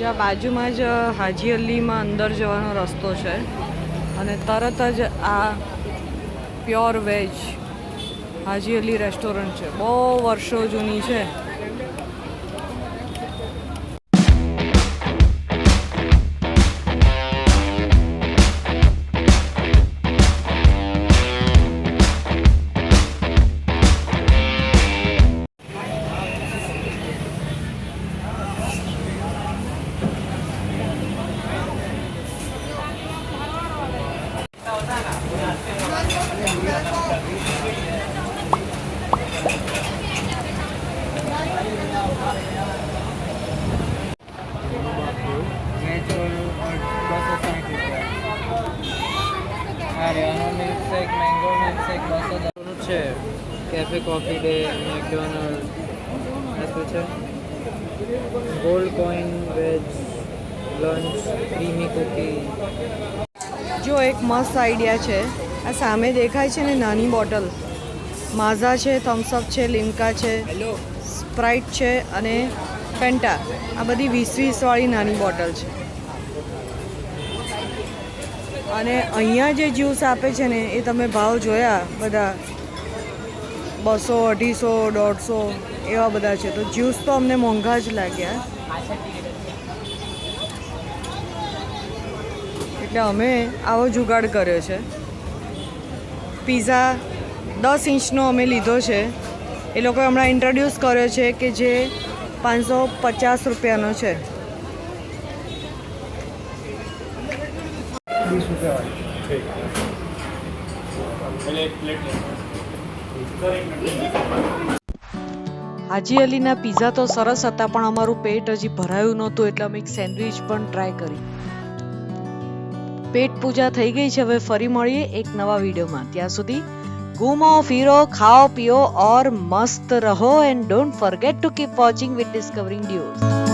જ્યાં બાજુમાં જ હાજી અલીમાં અંદર જવાનો રસ્તો છે અને તરત જ આ પ્યોર વેજ હાજી અલી રેસ્ટોરન્ટ છે. બહુ વર્ષો જૂની છે. कैफे कॉफी डे मैकडोनल्ड ऐसा है. Gold coin veg lunch creamy cookie. જો એક મસ્ત આઈડિયા છે. આ સામે દેખાય છે ને નાની બોટલ માઝા છે, થમ્સઅપ છે, લિમ્કા છે, સ્પ્રાઇટ છે અને ફેન્ટા. આ બધી 20-20 વાળી નાની બોટલ છે. અને અહીંયા જે જ્યુસ આપે છે ને એ તમે ભાવ જોયા બધા 200, 250, 150 એવા બધા છે. તો જ્યુસ તો અમને મોંઘા જ લાગ્યા એટલે અમે આવો જુગાડ કર્યો છે. પીઝા 10 ઇંચનો અમે લીધો છે. એ લોકોએ હમણાં ઇન્ટ્રોડ્યુસ કર્યો છે કે જે 550 રૂપિયાનો છે. 20 रुपये वाली. હાજી અલીના પીઝા તો સરસ હતા પણ અમારું પેટ હજી ભરાયું નહોતું એટલે અમે એક સેન્ડવિચ પણ ટ્રાય કરી. પેટ પૂજા થઈ ગઈ છે. હવે ફરી મળીએ એક નવા વિડીયોમાં. ત્યાં સુધી ઘૂમો ફિરો, ખાઓ પીઓ ઓર મસ્ત રહો. And don't forget to keep watching with discovering dues.